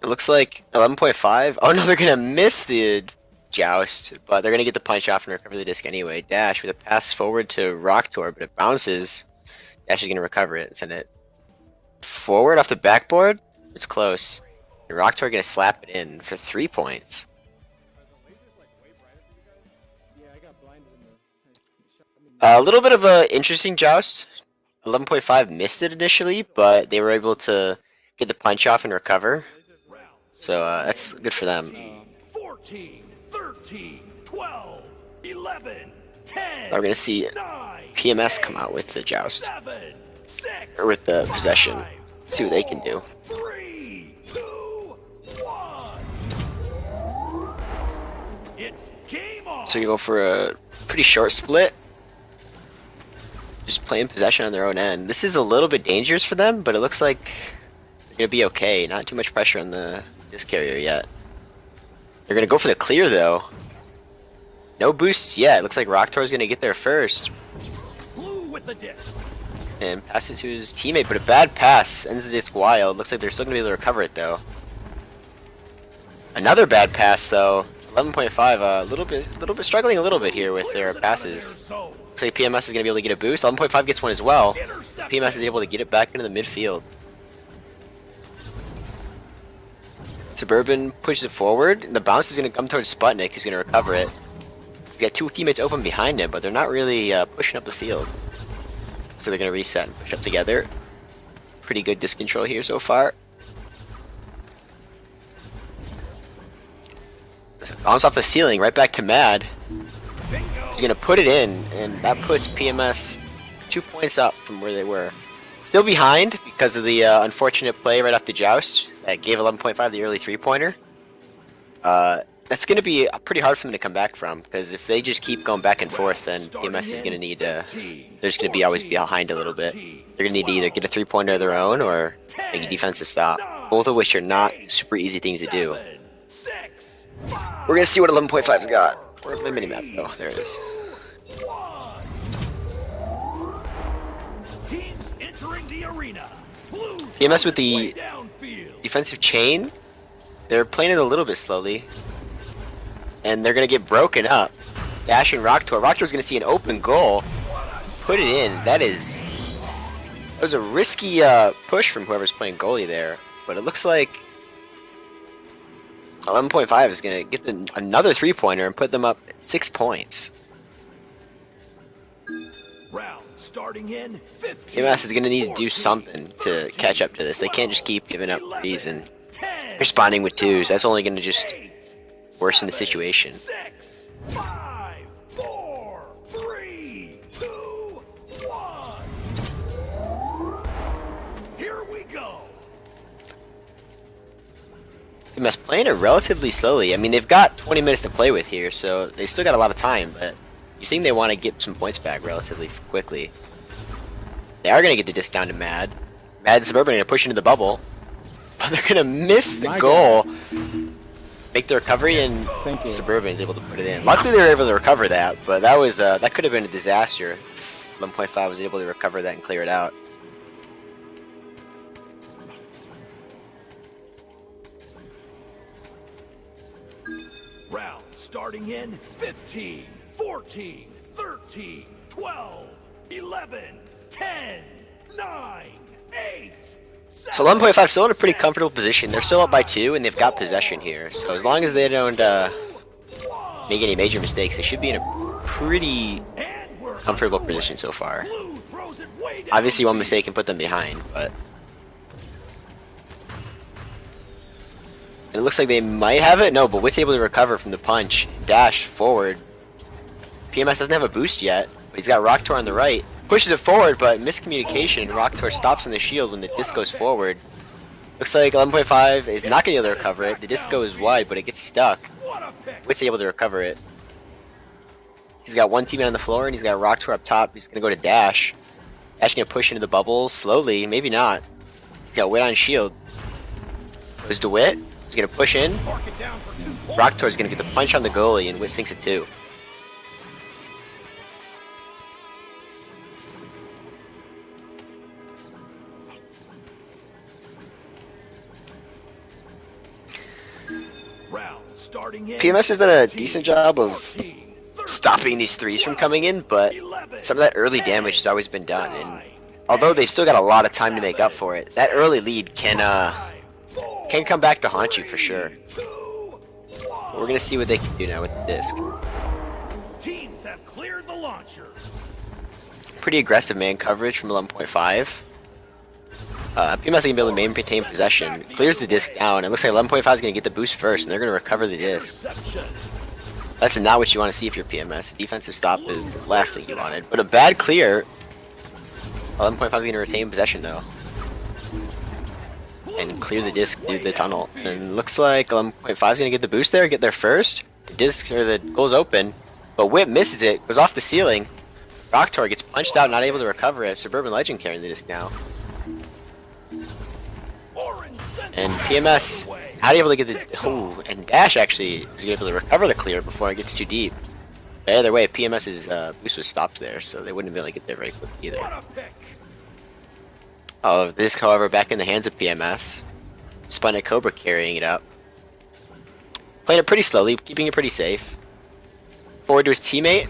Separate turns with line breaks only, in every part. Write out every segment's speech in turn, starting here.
It looks like 11.5. Oh no, they're gonna miss the joust, but they're gonna get the punch off and recover the disc anyway. Dash with a pass forward to Rocktor, but it bounces. Dash is gonna recover it and send it forward off the backboard. It's close. And Rocktor gonna slap it in for 3 points. A little bit of a interesting joust. 11.5 missed it initially, but they were able to get the punch off and recover. So that's good for them.
14, 13, 12, 11, 10.
We're gonna see
9,
PMS come out with the joust
7, 6,
or with the possession.
5,
See what they can do.
3, 2, 1. It's game on.
So you go for a pretty short split. Just playing possession on their own end. This is a little bit dangerous for them, but it looks like they're gonna be okay. Not too much pressure on the disc carrier yet. They're gonna go for the clear though. No boosts yet. It looks like Rocktor is gonna get there first.
Blue with the disc.
And pass it to his teammate, but a bad pass ends the disc wild. Looks like they're still gonna be able to recover it though. Another bad pass though. 11.5, a little bit struggling a little bit here with their passes. Looks like PMS is gonna be able to get a boost. 11.5 gets one as well. PMS is able to get it back into the midfield. Suburban pushes it forward, and the bounce is gonna come towards Sputnik, who's gonna recover it. We got two teammates open behind him, but they're not really pushing up the field. So they're gonna reset and push up together. Pretty good disc control here so far. Bounce off the ceiling, right back to Mad. He's gonna put it in, and that puts PMS 2 points up from where they were. Still behind because of the unfortunate play right off the joust that gave 11.5 the early 3-pointer. That's gonna be pretty hard for them to come back from, because if they just keep going back and forth, then PMS is gonna need to. They're just gonna be always behind a little bit. They're gonna need to either get a 3-pointer of their own or make a defensive stop. Both of which are not super easy things to do. We're gonna see what 11.5's got. Where's the minimap? Oh, there it is.
Teams entering the arena. Blue
PMS with the
way downfield.
defensive chain. They're playing it a little bit slowly. And they're gonna get broken up. Dash and Rocktor. Rocktor's gonna see an open goal. Put it in. That was a risky push from whoever's playing goalie there. But it looks like 11.5 is going to get another 3-pointer and put them up 6 points.
Round starting in 15.
PMS is going to need to do something to catch up to this. They can't just keep giving up 3s and responding with 2s. That's only going to just worsen the situation.
6, 5, 4, 3, 2, 1. Here we go.
PMS playing it relatively slowly. I mean, they've got 20 minutes to play with here, so they still got a lot of time, but you think they want to get some points back relatively quickly. They are going to get the disc down to Mad. Mad and Suburban are going to push into the bubble, but they're going to miss the goal. Make the recovery, and Suburban is able to put it in. Luckily, they were able to recover that, but that could have been a disaster. 11.5 was able to recover that and clear it out.
Round starting in 15, 14, 13, 12, 11, 10, 9, 8.
So 11.5 still in a pretty comfortable position. They're still up by 2, and they've got possession here. So as long as they don't make any major mistakes, they should be in a pretty comfortable position so far. Obviously, one mistake can put them behind, but and it looks like they might have it. No, but Witt's able to recover from the punch. Dash forward. PMS doesn't have a boost yet, but he's got Rocktor on the right. Pushes it forward, but miscommunication. Rocktor stops on the shield when the disc goes forward. Looks like 11.5 is not going to be able to recover it. The disc goes wide, but it gets stuck. Witt's able to recover it. He's got one teammate on the floor, and he's got Rocktor up top. He's going to go to Dash. Dash going to push into the bubble slowly. Maybe not. He's got Witt on shield. Goes to Witt. He's going to push in. Rocktor's going to get the punch on the goalie, and Witt sinks it too.
starting in
PMS has done a decent job of
14,
stopping these threes from coming in, but some of that early damage has always been done. And although they've still got a lot of time to make up for it, that early lead can come back to haunt you for sure. But we're gonna see what they can do now with the disc.
Teams have cleared the launcher.
Pretty aggressive man coverage from 11.5. PMS is gonna be able to maintain possession. Clears the disc down. It looks like 11.5 is gonna get the boost first, and they're gonna recover the disc.
Interception.
That's not what you want to see if you're PMS. Defensive stop is the last thing you wanted. But a bad clear. 11.5 is gonna retain possession though, and clear the disc through the tunnel. And looks like 11.5 is gonna get the boost there, get there first. The disc or the goal's open, but Whip misses it, goes off the ceiling. Rocktor gets punched out, not able to recover it. Suburban Legend carrying the disc now. And PMS not able to get the and Dash actually is able to recover the clear before it gets too deep. But either way, PMS's boost was stopped there, so they wouldn't be able to get there very quick either. Oh, the disc, however, back in the hands of PMS. SputnikKobra carrying it up. Playing it pretty slowly, keeping it pretty safe. Forward to his teammate.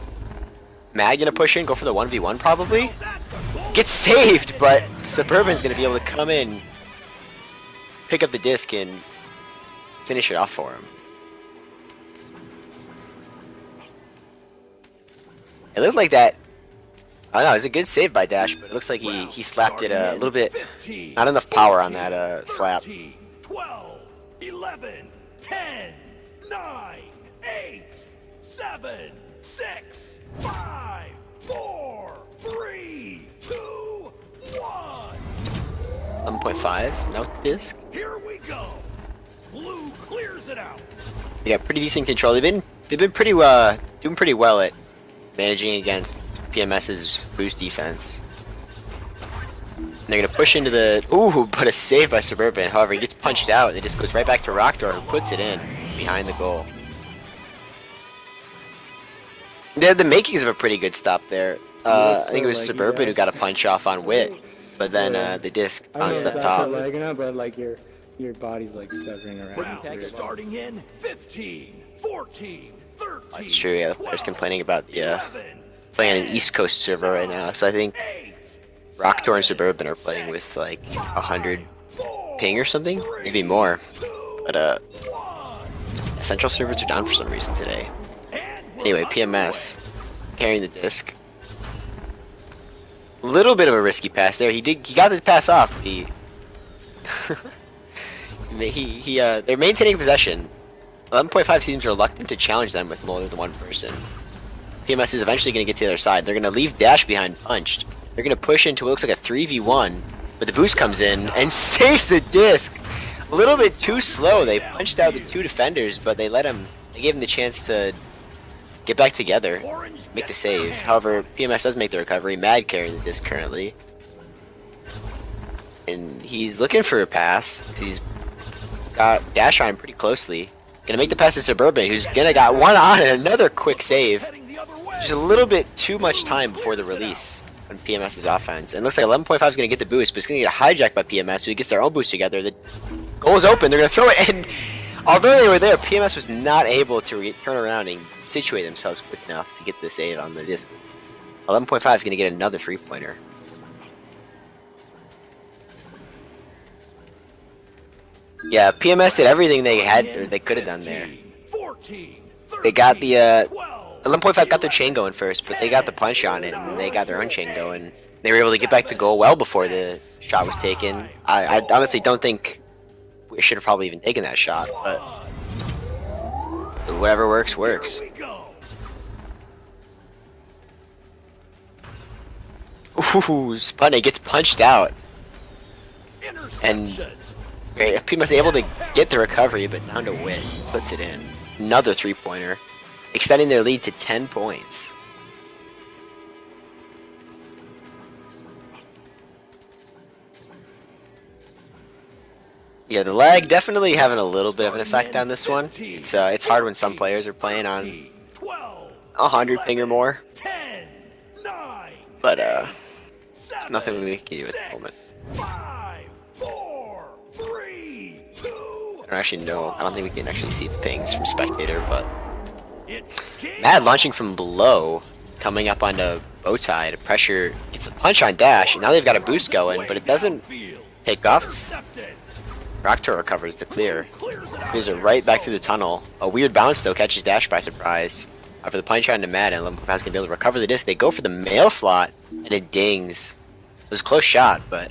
Mag gonna push in, go for the 1v1 probably. Gets saved, but Suburban's gonna be able to come in, pick up the disc, and finish it off for him. It looked like that. I don't know, it was a good save by Dash, but it looks like he slapped it a little bit. Not enough power on that slap.
12, 11, 10, 9, 8, 7, 6, 5, 4, 3, 2, 1.
1.5, now with the disc.
Here we go. Blue clears it out.
Yeah, pretty decent control. They've been pretty doing pretty well at managing against PMS's boost defense. And they're gonna push into the but a save by Suburban. However, he gets punched out and it just goes right back to Rocktor, who puts it in behind the goal. They had the makings of a pretty good stop there. I think it was Suburban who got a punch off on Wit, but then the disc bounced up top.
Lagging out, but like your body's like stuttering around.
Round starting in 15, 14, 13.
That's true, yeah, the player's complaining about the
11,
playing on an East Coast server right now, so I think
8,
Rocktor and Suburban are playing with like 100 ping or something, maybe more. But Central servers are down for some reason today. Anyway, PMS carrying the disc. Little bit of a risky pass there. He got the pass off. They're maintaining possession. 11.5 seems reluctant to challenge them with more than one person. PMS is eventually going to get to the other side. They're going to leave Dash behind punched. They're going to push into what looks like a 3v1, but the boost comes in and saves the disc. A little bit too slow. They punched out the two defenders, but they gave him the chance to get back together, make the save. However, PMS does make the recovery. Mad carrying the disc currently. And he's looking for a pass. He's got Dash on him pretty closely. Gonna make the pass to Suburban, who's gonna got one on and another quick save. Just a little bit too much time before the release on PMS's offense. And it looks like 11.5 is gonna get the boost, but it's gonna get hijacked by PMS, so he gets their own boost together. The goal is open, they're gonna throw it, and although they were there, PMS was not able to turn around and situate themselves quick enough to get the save on the disc. 11.5 is gonna get another 3-pointer. Yeah, PMS did everything they had, or they could have done there. They got the 11.5 got their chain going first, but they got the punch on it, and they got their own chain going. They were able to get back to goal well before the shot was taken. I honestly don't think we should have probably even taken that shot, but whatever works, works. Ooh, Sputnik gets punched out, and PMS able to get the recovery, but down to Wit puts it in. Another 3-pointer, extending their lead to 10 points. Yeah, the lag definitely having a little bit of an effect on this one. It's hard when some players are playing on 100 ping or more, but nothing we can do at the moment.
5, 4, 3, 2,
I don't actually know. I don't think we can actually see the pings from spectator, but
It's game
Mad launching from below, coming up onto Bowtie to pressure, gets a punch on Dash, and now they've got a boost going, but it doesn't take off.
intercepted.
Rocktor recovers the clear.
Clears it out.
Clears it right back through the tunnel. A weird bounce though catches Dash by surprise. For the punch onto Mad, and 11.5 is gonna be able to recover the disc. They go for the mail slot, and it dings. It was a close shot, but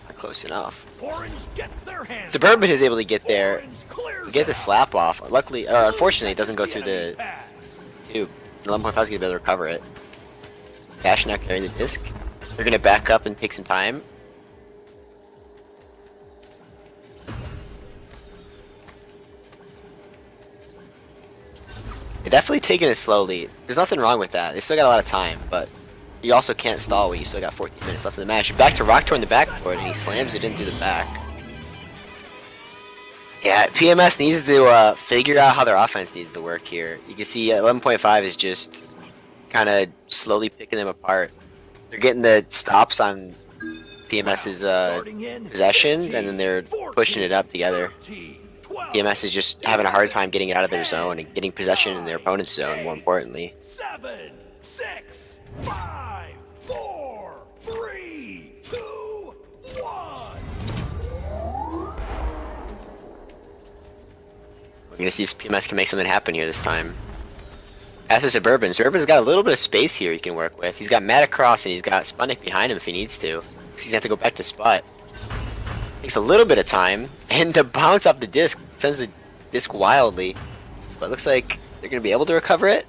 not close enough.
Orange gets their hands.
Suburban is able to get there,
Orange clears
get
it
the
out.
slap off. Luckily, or unfortunately, it doesn't go through
Enemy
the
pass.
tube. 11.5 is gonna be able to recover it. Dash now carrying the disc. They're gonna back up and take some time. They're definitely taking it slowly. There's nothing wrong with that. They still got a lot of time, but you also can't stall when you still got 14 minutes left in the match. Back to Rocktor in the backboard, and he slams it in through the back. Yeah, PMS needs to figure out how their offense needs to work here. You can see 11.5 is just kind of slowly picking them apart. They're getting the stops on PMS's possessions, and then they're pushing it up together.
13, 12,
PMS is just having a hard time getting it out of their zone and getting possession in their opponent's zone, more importantly.
7, 6, 5, 4, 3, 2, 1.
We're going to see if PMS can make something happen here this time. As for Suburban, Suburban's got a little bit of space here he can work with. He's got Matt across, and he's got Sputnik behind him if he needs to. He's going to have to go back to Sput. Takes a little bit of time, and the bounce off the disc sends the disc wildly. But it looks like they're going to be able to recover it.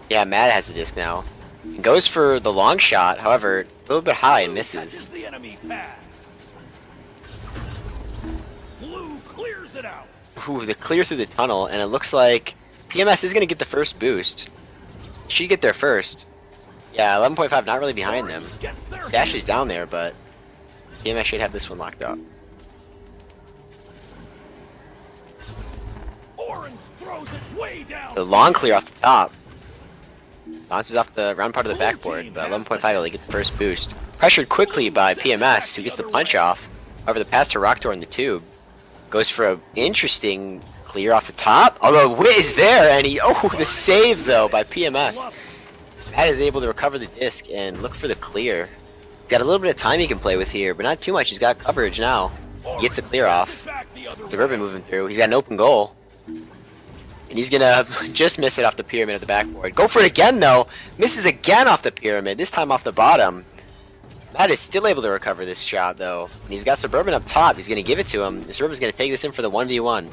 Yeah, Matt has the disc now. And goes for the long shot, however, a little bit high and
Catches
misses.
the enemy pass. Blue clears it out.
Ooh, the clear through the tunnel, and it looks like PMS is going to get the first boost. Should get there first. Yeah, 11.5 not really behind them.
Orange gets their
Dash
hands.
is down there, but PMS should have this one locked up.
Orange throws it way down.
The long clear off the top. Bounces off the round part of the backboard, but 11.5 able to get the first boost. Pressured quickly by PMS, who gets the punch off. However, the pass to Rocktor in the tube goes for an interesting clear off the top. Although Wit is there, and he the save though by PMS. Matt is able to recover the disc and look for the clear. He's got a little bit of time he can play with here, but not too much. He's got coverage now. He gets the clear off.
Back the other
Suburban
way.
moving through. He's got an open goal. And he's gonna just miss it off the pyramid at the backboard. Go for it again though. Misses again off the pyramid, this time off the bottom. Matt is still able to recover this shot though. And he's got Suburban up top. He's gonna give it to him. And Suburban's gonna take this in for the 1v1.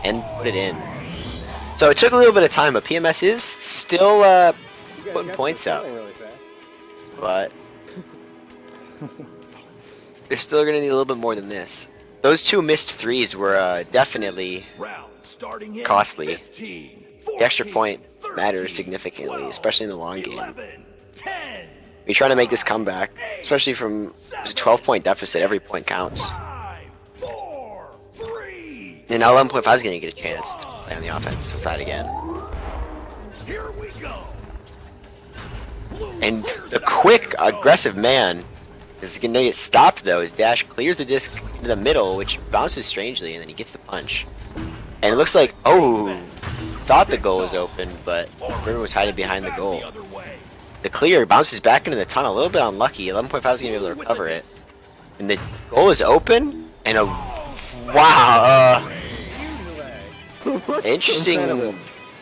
And put it in. So it took a little bit of time, but PMS is still putting points up.
Really fast.
But they're still gonna need a little bit more than this. Those two missed threes were definitely
Round starting in
costly.
15,
The extra
14,
point
13,
matters significantly,
12,
especially in the long game.
11, 10,
You're trying to make this comeback, especially from it was a 12-point deficit. Every point counts.
5, 4, 3.
And now 11.5 is going to get a chance to play on the offensive side again.
Here we go. Blue
And
clears
the
it out.
quick, aggressive man is going to get stopped though. His dash clears the disc into the middle, which bounces strangely, and then he gets the punch. And it looks like, thought the goal was open, but River was hiding behind the
Back
goal.
the other way.
The clear bounces back into the tunnel, a little bit unlucky. 11.5 is going to be able to recover it. And the goal is open, and wow, interesting.
Incredible.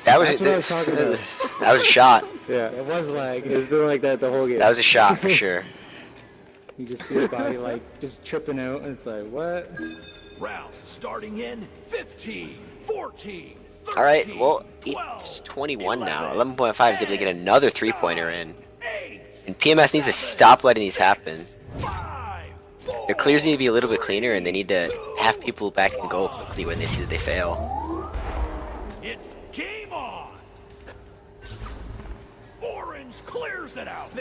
That was
That's what I was talking about.
that was a shot.
Yeah, it was lag. It was doing like that the whole game.
That was a shot for sure.
You just see the body like just tripping out, and it's like, what?
Round starting in 15, 14, 13,
All right, well,
12,
it's 21 now.
11,
11.5 is able to get another three-pointer in,
8,
and PMS needs to stop letting these happen.
5, 4,
Their clears need to be a little bit cleaner, and they need to have people back in goal quickly when they see that they fail.
It's game on. Orange clears it out.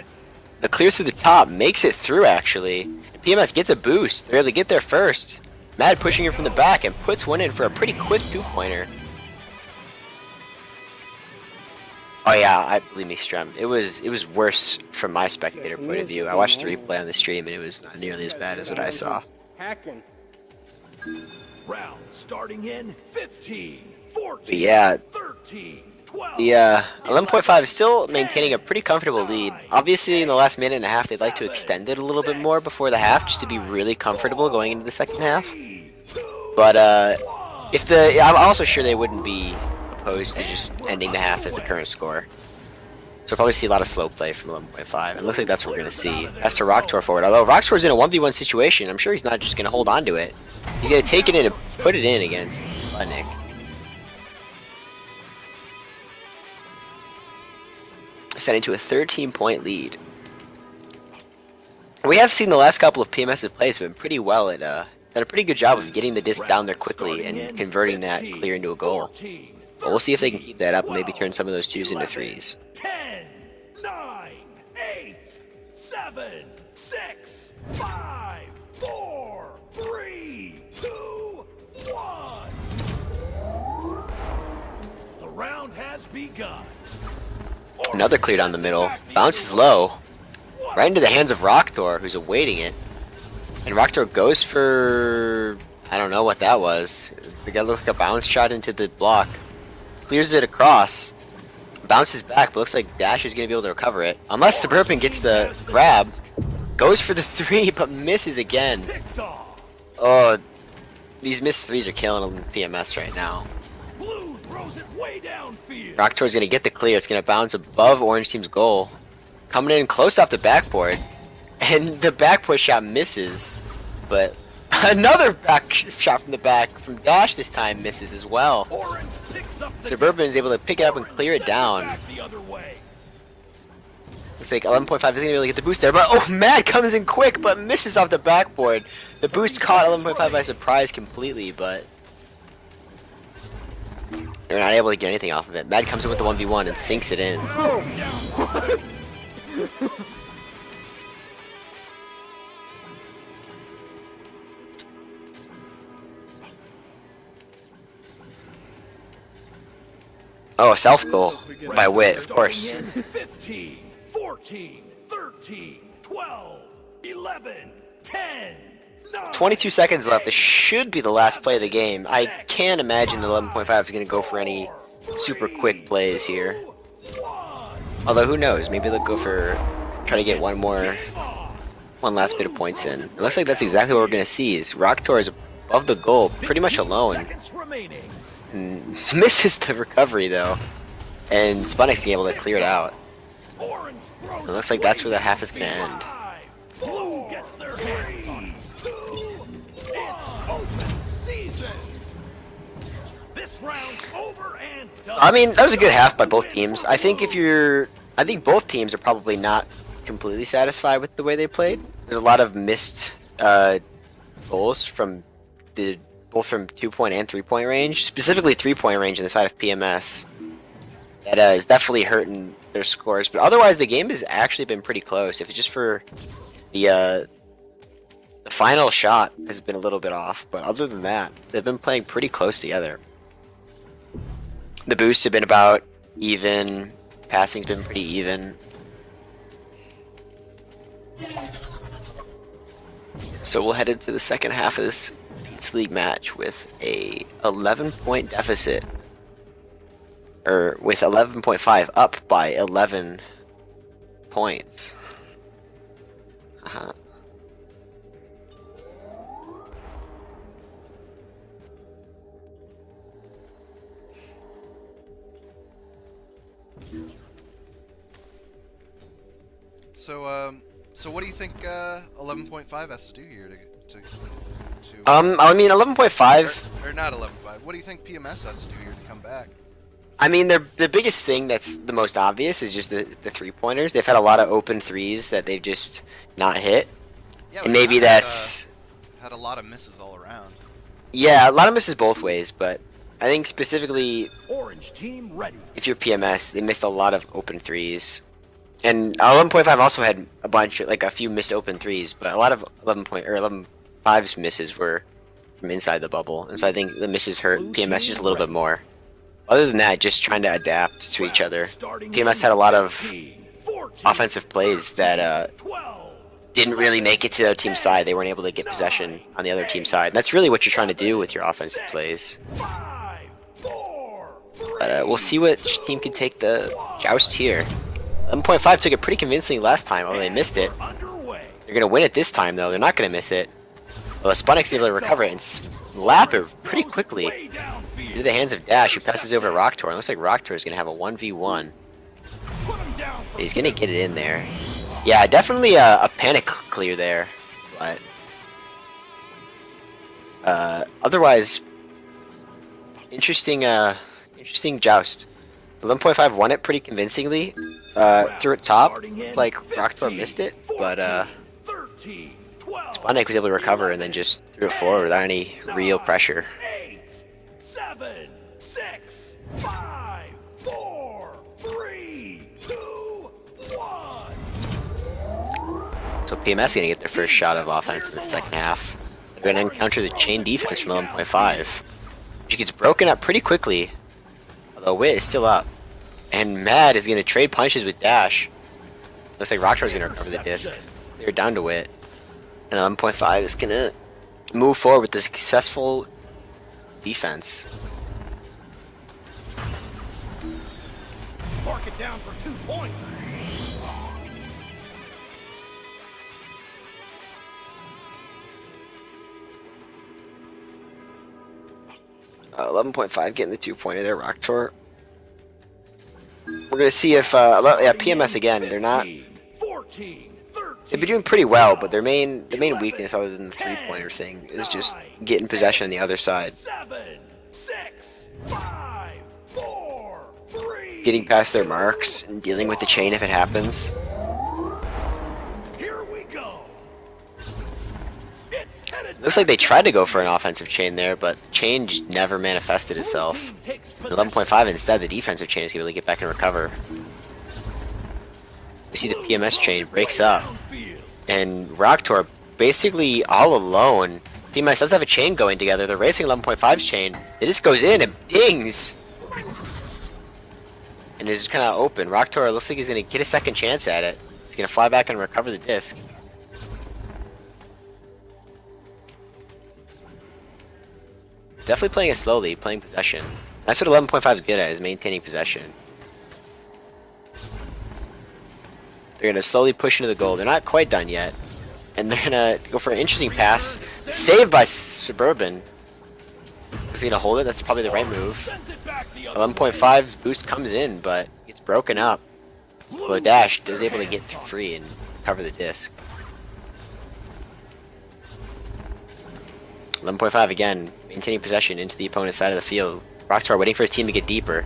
The clear through the top makes it through, actually. And PMS gets a boost. They're able to get there first. Mad pushing her from the back and puts one in for a pretty quick two-pointer. Oh yeah, I believe me, Strem. It was worse from my spectator point of view. I watched the replay on the stream and it was not nearly as bad as what I saw.
Hacking.
Round starting in 15, 14,
But yeah,
13, 12.
the 11.5 is still maintaining a pretty comfortable lead. Obviously, in the last minute and a half, they'd like to extend it a little bit more before the half, just to be really comfortable going into the second half. But I'm also sure they wouldn't be opposed to just ending the half as the current score. So we'll probably see a lot of slow play from 11.5. And it looks like that's what we're going to see. As to Rocktor forward, although Rocktor's in a 1v1 situation, I'm sure he's not just going to hold on to it. He's going to take it in and put it in against Sputnik. Setting to a 13-point lead. We have seen the last couple of PMS plays have been pretty well at done a pretty good job of getting the disc down there quickly and converting that clear into a goal. But we'll see if they can keep that up and maybe turn some of those 2s into 3s.
10, 9, 8, 7, 6, 5, 4, 3, 2, 1. The round has begun.
Another clear down the middle. Bounces low. Right into the hands of Rocktor, who's awaiting it. And Rocktor goes for... I don't know what that was. The guy looked like a bounce shot into the block. Clears it across. Bounces back, but looks like Dash is going to be able to recover it. Unless Suburban gets the grab. Goes for the 3, but misses again. Oh, these missed 3s are killing him in PMS right now. Rocktor's going to get the clear. It's going to bounce above Orange Team's goal. Coming in close off the backboard. And the backboard shot misses. But another back shot from the back from Dash this time misses as well. Suburban is able to pick it up and clear it down. Looks like 11.5 doesn't really get the boost there. But oh, Mad comes in quick but misses off the backboard. The boost caught 11.5 by surprise completely, but they're not able to get anything off of it. Mad comes in with the 1v1 and sinks it in. Oh, a self goal by Wit, of course.
15, 14, 13, 12, 11, 10, 9,
22 seconds left. This should be the last play of the game. I can't imagine the 11.5 is going to go for any super quick plays here. Although, who knows? Maybe they'll go for... try to get one last bit of points in. It looks like that's exactly what we're going to see. Is Rocktor is above the goal, pretty much alone. And misses the recovery, though. And Sputnik's able to clear it out. It looks like that's where the half is going to end. I mean, that was a good half by both teams. I think both teams are probably not completely satisfied with the way they played. There's a lot of missed goals from both from 2-point and 3-point range, specifically 3-point range on the side of PMS. That is definitely hurting their scores, but otherwise the game has actually been pretty close. If it's just for the final shot has been a little bit off, but other than that, they've been playing pretty close together. The boosts have been about even. Passing's been pretty even. So we'll head into the second half of this Pete's League match with a 11-point deficit. Or with 11.5 up by 11 points.
So what do you think 11.5 has to do here to
I mean 11.5
or not 11.5. What do you think PMS has to do here to come back?
I mean, the biggest thing that's the most obvious is just the 3-pointers. They've had a lot of open 3s that they've just not hit.
Yeah,
and maybe that's
had a lot of misses all around.
Yeah, a lot of misses both ways, but I think specifically
Orange team ready.
if you're PMS, they missed a lot of open 3s. And 11.5 also had a bunch, like a few missed open 3s, but a lot of 11.5's misses were from inside the bubble. And so I think the misses hurt PMS just a little bit more. Other than that, just trying to adapt to each other. PMS had a lot of offensive plays that didn't really make it to the other team's side. They weren't able to get possession on the other team's side. And that's really what you're trying to do with your offensive plays. But we'll see which team can take the joust here. 11.5 took it pretty convincingly last time, although they missed it. They're going to win it this time, though. They're not going to miss it. Well, SputnikK's able to recover it and slap it pretty quickly into the hands of Dash, who passes over to Rocktor. It looks like Rocktor is going to have a 1v1. He's going to get it in there. Yeah, definitely a panic clear there, but otherwise, interesting joust. 11.5 won it pretty convincingly. Through it top, like Rocktor missed it, but SputnikK was able to recover and then just threw it forward without any real pressure.
8, 7, 6, 5, 4, 3, 2, 1.
So PMS is going to get their first shot of offense in the second half. They're going to encounter the chain defense from 11.5, which gets broken up pretty quickly, although Wit is still up. And Mad is going to trade punches with Dash. Looks like Rocktor is going to recover the disc. They're down to Wit. And 11.5 is going to move forward with the successful defense.
Mark it down for 2 points.
11.5 getting the 2-pointer there, Rocktor. We're going to see if, yeah, PMS again, they're not,
14, 13,
they've been doing pretty well, but the main weakness other than the 3-pointer thing is just getting possession on the other side.
7, 6, 5, 4, 3.
Getting past their marks and dealing with the chain if it happens.
Here we go. It's headed.
Looks like they tried to go for an offensive chain there, but chain just never manifested itself. 11.5 instead, the defensive chain is able to get back and recover. We see the PMS chain breaks up, and Rocktor basically all alone. PMS does have a chain going together. They're racing 11.5's chain. It just goes in and dings, and it's just kind of open. Rocktor looks like he's going to get a second chance at it. He's going to fly back and recover the disc. Definitely playing it slowly, playing possession. That's what 11.5 is good at, is maintaining possession. They're going to slowly push into the goal. They're not quite done yet. And they're going to go for an interesting pass. Saved by Suburban. Is he going to hold it? That's probably the right move. 11.5 boost comes in, but gets broken up. Although Dash is able to get free and cover the disc. 11.5 again, maintaining possession into the opponent's side of the field. Rocktor waiting for his team to get deeper.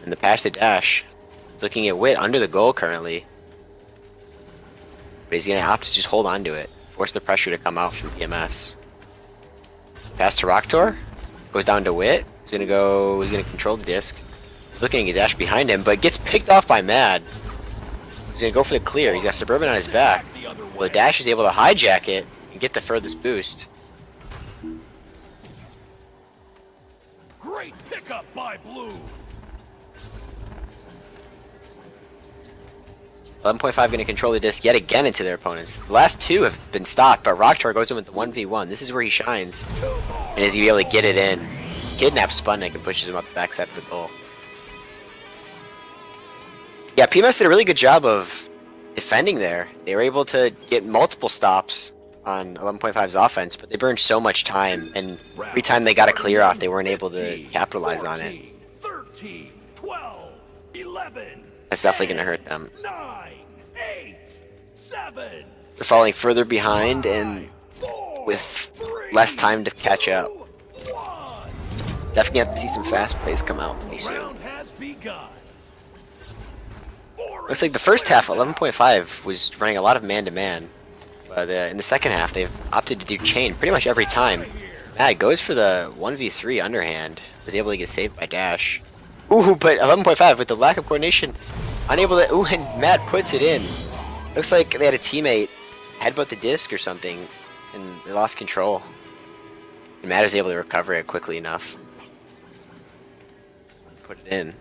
And the pass to Dash. He's looking at Wit under the goal currently. But he's going to have to just hold on to it. Force the pressure to come out from PMS. Pass to Rocktor. Goes down to Wit. He's going to control the disc. Looking at Dash behind him, but gets picked off by Mad. He's going to go for the clear. He's got Suburban on his back. Well, Dash is able to hijack it and get the furthest boost.
Great pickup by Blue.
11.5 going to control the disc yet again into their opponents. The last two have been stopped, but Rocktor goes in with the 1v1. This is where he shines. And is he able to get it in? Kidnaps SputnikK and pushes him up the backside of the goal. Yeah, PMS did a really good job of defending there. They were able to get multiple stops on 11.5's offense, but they burned so much time, and every time they got a clear off, they weren't able to capitalize on it.
13, 12, 11.
That's definitely going to hurt them.
9, 8, 7.
They're falling further behind and with less time to catch up. Definitely have to see some fast plays come out pretty soon.
Round has begun.
Looks like the first half, 11.5 was running a lot of man-to-man. But in the second half, they've opted to do chain pretty much every time. Mad goes for the 1v3 underhand. Was able to get saved by Dash. Ooh, but 11.5 with the lack of coordination, unable to. Ooh, and Mad puts it in. Looks like they had a teammate headbutt the disc or something, and they lost control. And Mad is able to recover it quickly enough. Put it in.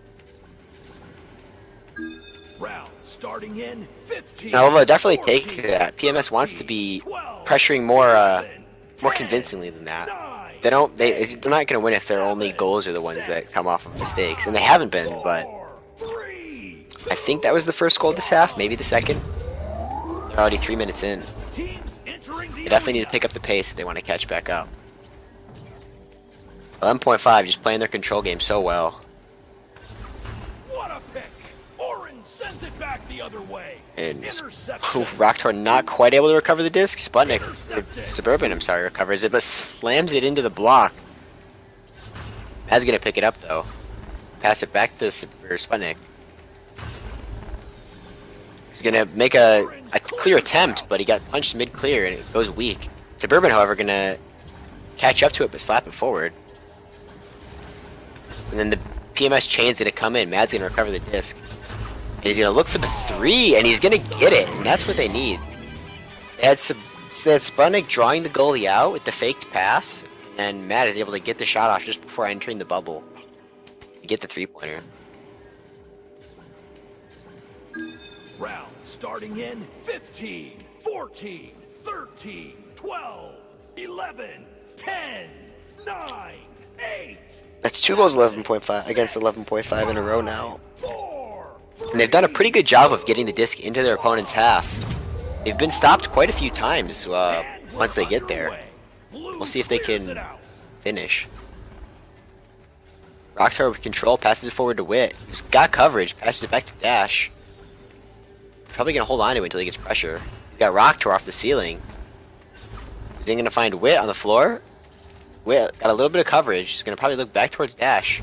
Round starting in 15.
Now, we'll definitely take
14,
that. PMS wants to be
12,
pressuring more
11,
convincingly than that.
9,
They're not going to win if their only goals are the ones that come off of mistakes, and they haven't been. But
3,
I think that was the first goal this half, maybe the second. They're already 3 minutes in.
teams entering the
They definitely need to
arena.
pick up the pace if they want to catch back up. 11.5 just playing their control game so well.
What a pick! Orange sends it back the other way.
And
Interception.
Rocktor not quite able to recover the disc. Sputnik, or Suburban, I'm sorry, recovers it, but slams it into the block. Mad's gonna pick it up though. Pass it back to Sputnik. He's gonna make a clear attempt, but he got punched mid-clear and it goes weak. Suburban, however, gonna catch up to it but slap it forward. And then the PMS chain's gonna come in. Mad's gonna recover the disc. And he's gonna look for the 3, and he's gonna get it, and that's what they need. They had Sputnik drawing the goalie out with the faked pass, and then Mad is able to get the shot off just before entering the bubble. To get the 3-pointer.
Round starting in 15, 14, 13, 12, 11, 10, 9, 8.
That's 2 goals 11.5 against 11.5 in a row now.
4,
And they've done a pretty good job of getting the disc into their opponent's half. They've been stopped quite a few times once they get there. We'll see if they can finish. Rocktor with control, passes it forward to Wit. He's got coverage, passes it back to Dash. Probably gonna hold on to it until he gets pressure. He's got Rocktor off the ceiling. Is he gonna find Wit on the floor? Wit got a little bit of coverage. He's gonna probably look back towards Dash.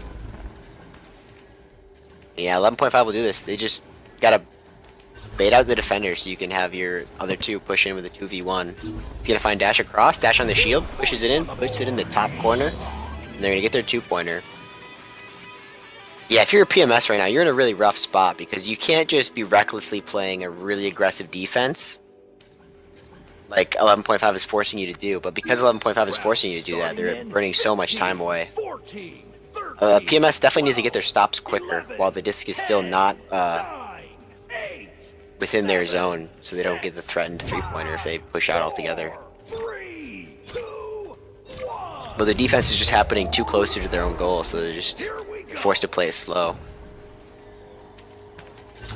Yeah, 11.5 will do this. They just gotta bait out the defender so you can have your other 2 push in with a 2v1. He's gonna find Dash across, Dash on the shield, pushes it in, puts it in the top corner, and they're gonna get their 2-pointer. Yeah, if you're a PMS right now, you're in a really rough spot because you can't just be recklessly playing a really aggressive defense like 11.5 is forcing you to do, but because 11.5 is forcing you to do that, they're burning so much time away. PMS definitely needs to get their stops quicker while the disc is still not within their zone, so they don't get the threatened 3-pointer if they push out altogether. But the defense is just happening too closer to their own goal, so they're just forced to play it slow.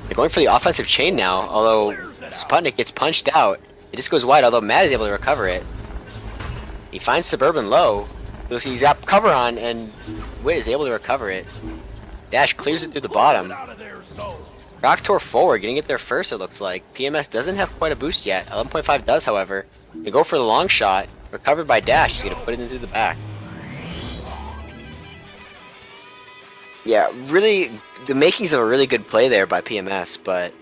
They're going for the offensive chain now, although Sputnik gets punched out. It just goes wide, although Matt is able to recover it. He finds Suburban low. He's got cover on, and Wit is able to recover it. Dash clears it through the bottom. Rocktor forward, getting it there first, it looks like. PMS doesn't have quite a boost yet. 11.5 does, however. They go for the long shot. Recovered by Dash. He's going to put it into the back. Yeah, really, the makings of a really good play there by PMS, but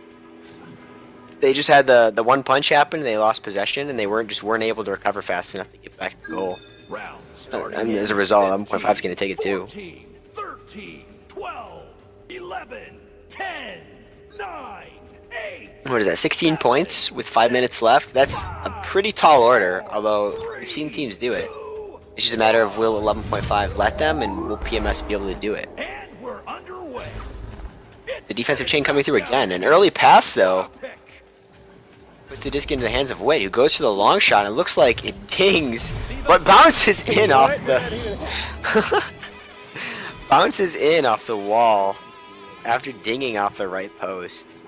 they just had the one punch happen, they lost possession, and they weren't able to recover fast enough to get back to goal. And as a result, 11.5 is going to take it too.
14, 13, 12, 11, 10, 9, 8.
What is that, 16 points with 5 minutes left? That's a pretty tall order, although we've seen teams do it. It's just a matter of will 11.5 let them, and will PMS be able to do it.
And we're underway.
The defensive chain coming through again. An early pass, though. Puts the disc into the hands of Wade, who goes for the long shot, and it looks like it dings, but bounces in off the... bounces in off the wall after dinging off the right post.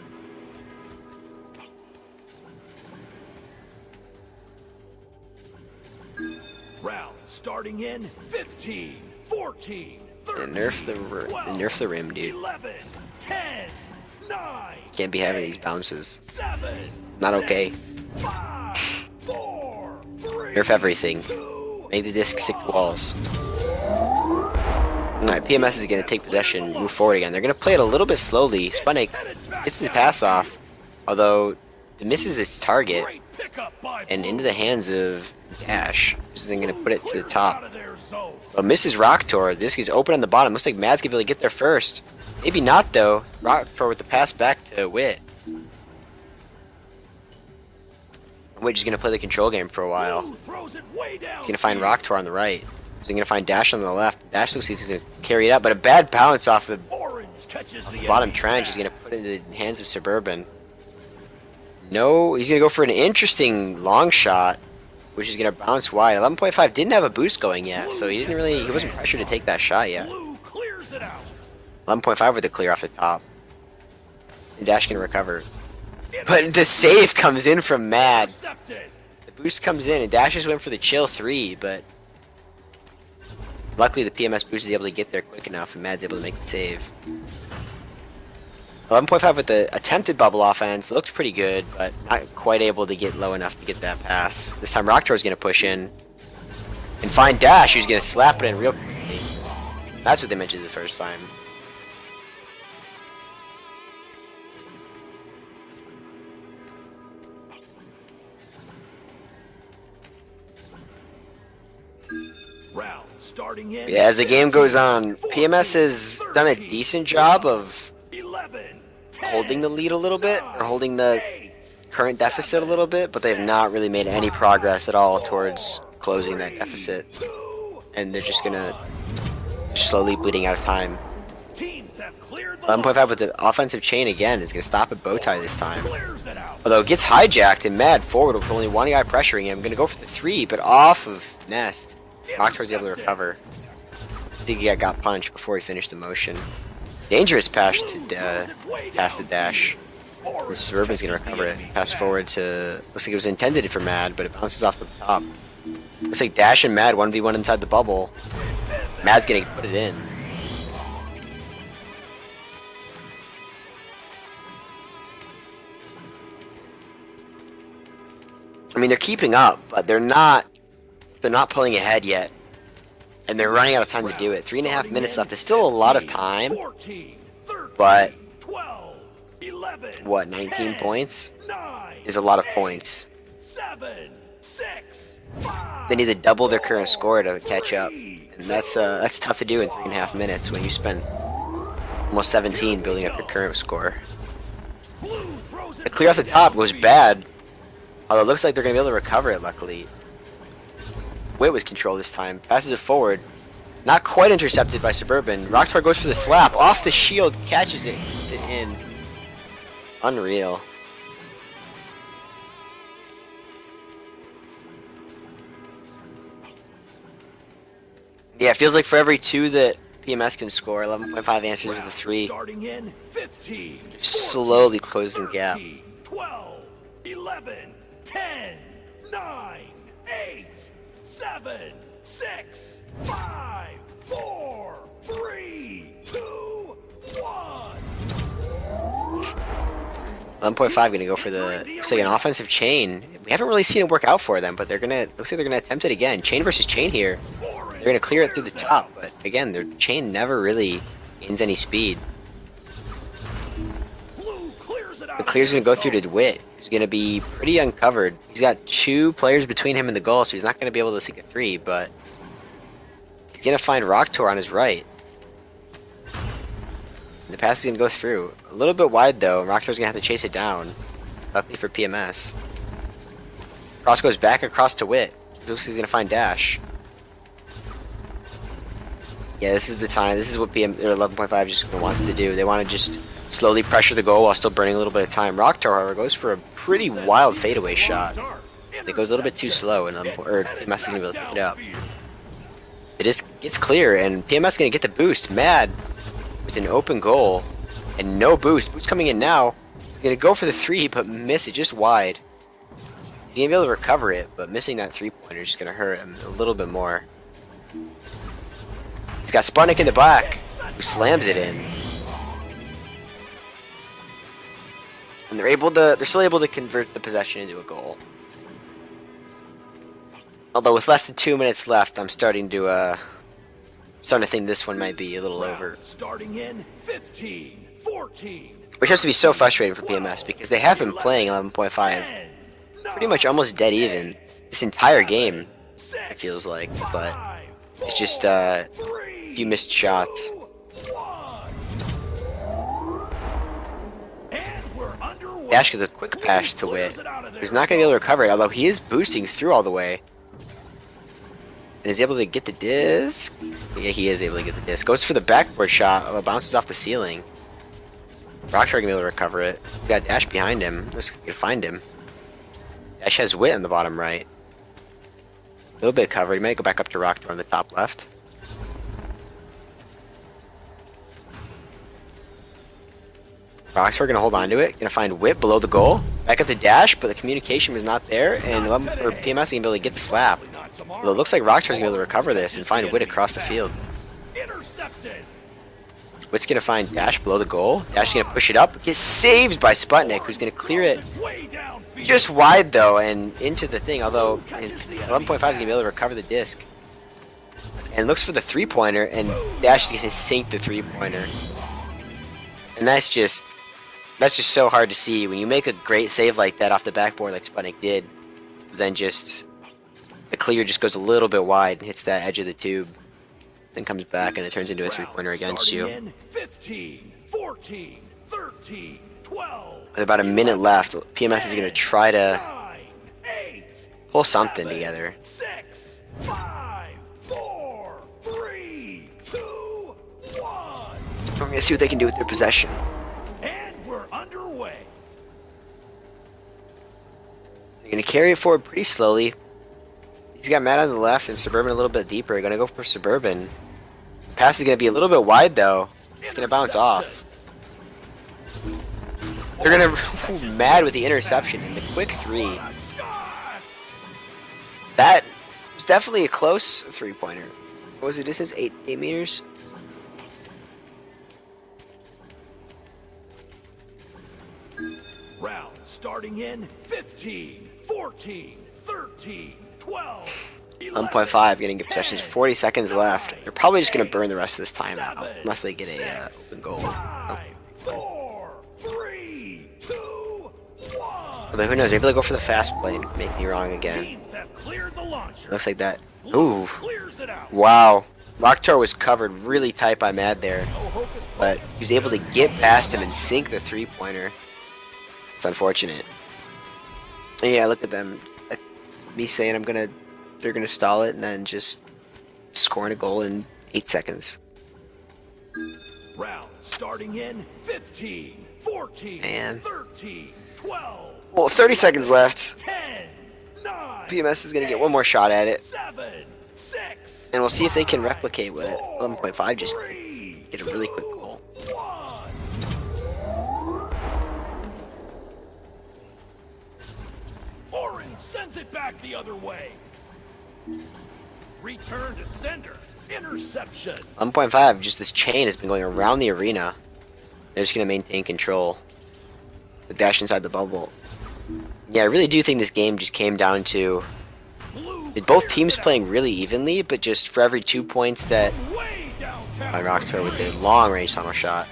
Round starting in 15, 14, 13,
Nerf the rim, dude.
11, 10, 9,
Can't be having these bounces.
7,
Not okay.
5, 4, 3,
Nerf everything. Make the disc stick to walls. Alright, PMS is going to take possession, move forward again. They're going to play it a little bit slowly. Sputnik gets the pass off, although it misses its target
great pickup by
and into the hands of Dash. So they're going to put it to the
Clears
top.
out of their zone.
But misses Rocktor. The disc is open on the bottom. Looks like Mad's going to be able to get there first. Maybe not, though. Rocktor with the pass back to Wit. Wit is going to play the control game for a while.
Blue throws it way down.
He's going to find Rocktor on the right. He's going to find Dash on the left. Dash looks like he's going to carry it up, but a bad bounce off the
Orange catches the
bottom
enemy
trench. He's
back.
going to put it in the hands of Suburban. No, he's gonna go for an interesting long shot, which is gonna bounce wide. 11.5 didn't have a boost going yet, so he wasn't pressured to take that shot yet.
Blue clears it out.
11.5 with the clear off the top. And Dash can recover. But the save comes in from Mad.
Intercepted.
The boost comes in, and Dash just went for the chill 3, but luckily the PMS boost is able to get there quick enough, and Mad's able to make the save. 11.5 with the attempted bubble offense looked pretty good, but not quite able to get low enough to get that pass. This time Rocktor is going to push in and find Dash, who's going to slap it in real quickly. That's what they mentioned the first time.
Round starting in.
Yeah, as the game goes on, PMS has done a decent job of
11, 10,
holding the lead a little bit, or holding the current deficit a little bit, but they've not really made any progress at all towards closing that deficit. And they're just gonna slowly bleeding out of time.
Teams have cleared the
11.5 with the offensive chain again is gonna stop at Bowtie this time.
clears it out.
Although it gets hijacked and Mad forward with only one guy pressuring him. Gonna go for the 3, but off of Nest. Rocktor's able to recover. I think he got punched before he finished the motion. Dangerous pass to pass the Dash. The Suburban's gonna recover it. Pass forward to, looks like it was intended for Mad, but it bounces off the top. Looks like Dash and Mad 1v1 inside the bubble. Mad's gonna put it in. I mean, they're keeping up, but they're not pulling ahead yet. And they're running out of time to do it. 3.5 minutes left. There's still a lot of time.
14, 13,
But
12, 11,
what, 19
10,
points
9,
is a lot of
8,
points.
7, 6, 5,
They need to double their current score to catch up. And that's tough to do in 3.5 minutes when you spend almost 17 building up your current score.
blue throws it
The clear off the top was bad. Although it looks like they're going to be able to recover it, luckily. Wit with control this time. Passes it forward. Not quite intercepted by Suburban. Rocktor goes for the slap. Off the shield. Catches it. Gets it in. Unreal. Yeah, it feels like for every 2 that PMS can score, 11.5 answers with a 3.
starting in 15,
Slowly
14,
closing the gap.
13, 12, 11, 10, 9, 8, 7, 6, 5, 4, 3, 2, 1.
11.5 gonna go for the, looks like an offensive chain. We haven't really seen it work out for them, but looks like they're gonna attempt it again. Chain versus chain here. They're gonna clear it through the top, but again, their chain never really gains any speed.
Blue clears it out.
The clear's gonna go through to DeWitt, who's gonna be pretty uncovered. He's got 2 players between him and the goal, so he's not gonna be able to sink a 3, but he's gonna find Rocktor on his right. And the pass is gonna go through. A little bit wide though, and Rocktor's gonna have to chase it down. Luckily for PMS. Cross goes back across to Wit. Looks like he's gonna find Dash. Yeah, this is the time. This is what 11.5 just wants to do. They want to just slowly pressure the goal while still burning a little bit of time. Rocktor, however, goes for a pretty wild fadeaway shot. It goes a little bit too slow, and PMS is going to be able to pick it up. It just gets clear, and PMS is going to get the boost. Mad with an open goal and no boost. Boost coming in now. He's going to go for the 3, but miss it just wide. He's going to be able to recover it, but missing that 3-pointer is just going to hurt him a little bit more. He's got Sputnik in the back, who slams it in. And they're still able to convert the possession into a goal. Although with less than 2 minutes left, I'm starting to think this one might be a little over.
Starting in 15, 14.
Which has to be so frustrating for PMS because they have been playing 11.5 pretty much almost dead even this entire game, it feels like, but it's just a few missed shots. Dash gets a quick pass to Wit. He's not going to be able to recover it, although he is boosting through all the way. And is able to get the disc. Yeah, he is able to get the disc. Goes for the backboard shot, although bounces off the ceiling. Rocktor gonna be able to recover it. He's got Dash behind him. Let's see if we can find him. Dash has Wit in the bottom right. A little bit covered. He might go back up to Rocktor on the top left. Rocktor gonna hold on to it. Gonna find Whip below the goal. Back up to Dash, but the communication was not there, and PMS is gonna be able to get the slap. Well, it looks like Rocktor's gonna be able to recover this and find Wit across the field.
Intercepted.
Wit's gonna find Dash below the goal. Dash is gonna push it up. Gets saved by Sputnik, who's gonna clear it
Way downfield.
just wide though, and into the thing. Although 11.5 is gonna be able to recover the disc, and looks for the 3-pointer, and Dash is gonna sink the 3-pointer. And that's just so hard to see when you make a great save like that off the backboard, like Sputnik did. Then just the clear just goes a little bit wide and hits that edge of the tube, then comes back and it turns into a 3-pointer against you.
In 15, 14, 13, 12.
With about a minute left, PMS is gonna try to
9, 8,
pull something
7,
together.
6, 5, 4, 3, 2, 1.
We're gonna see what they can do with their possession.
And we're underway.
They're gonna carry it forward pretty slowly. He's got Matt on the left and Suburban a little bit deeper. Gonna go for Suburban. The pass is gonna be a little bit wide though. It's gonna bounce off. They're gonna mad with the interception and the quick 3.
What a shot.
That was definitely a close 3-pointer. What was the distance? 8 meters?
Round starting in 15, 14, 13, 12.
1.5 getting good possession. 40 seconds left. They're probably just gonna burn the rest of this time out unless they get a open goal. Oh.
4, 3, 2, 1.
Although who knows? Maybe they'll go for the fast play and make me wrong again.
Teams have cleared the launcher.
Looks like that.
Blue
Ooh.
clears it out.
Wow. Rocktor was covered really tight by Mad there,
No hocus
but
pocus.
he was able to get past him and sink the 3-pointer. It's unfortunate. And yeah, look at them. Me saying they're gonna stall it and then just scoring a goal in 8 seconds.
Round starting in 15, 14,
Man.
13, 12,
Well, 30 seconds left.
10, 9,
PMS is gonna get one more shot at it,
7, 6,
and we'll see if they can replicate what 11.5 just
3,
get a really quick goal.
1. Orange sends it back the other way. Return to sender. Interception.
1.5, just this chain has been going around the arena. They're just gonna maintain control. The Dash inside the bubble. Yeah, I really do think this game just came down to
Blue
both
clears
teams
it out.
playing really evenly, but just for every 2 points that
Way downtown.
by Rocktor with the long range tunnel shot.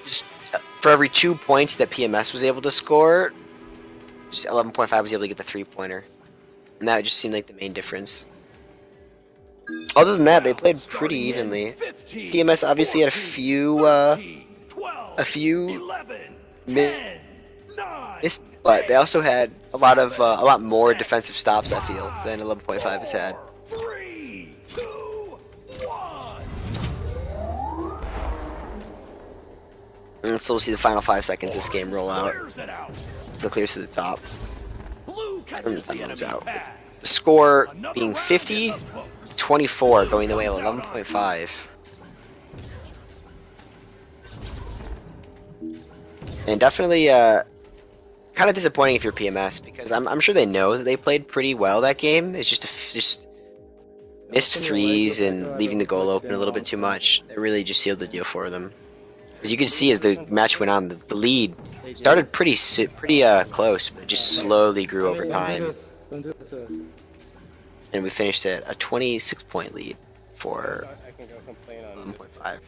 Just for every 2 points that PMS was able to score, just 11.5 was able to get the 3-pointer. And that just seemed like the main difference. Other than that, they played pretty evenly. PMS obviously had a few missed, but they also had a lot more defensive stops, I feel, than 11.5 has had.
3, 2, 1.
And so we'll see the final 5 seconds of this game roll out.
Clears it out.
So it clears to the top.
Blue
Turns
catches
the
the
numbers
enemy
out.
pass.
The score
Another
being
round
50,
in the books.
24 going the way of 11.5. And definitely kind of disappointing if you're PMS, because I'm sure they know that they played pretty well that game. It's just just missed threes and leaving the goal open a little bit too much. That really just sealed the deal for them. As you can see, as the match went on, the lead started pretty close, but just slowly grew over time.
Don't do this to us.
And we finished at a 26-point lead for
I can go complain on
11.5.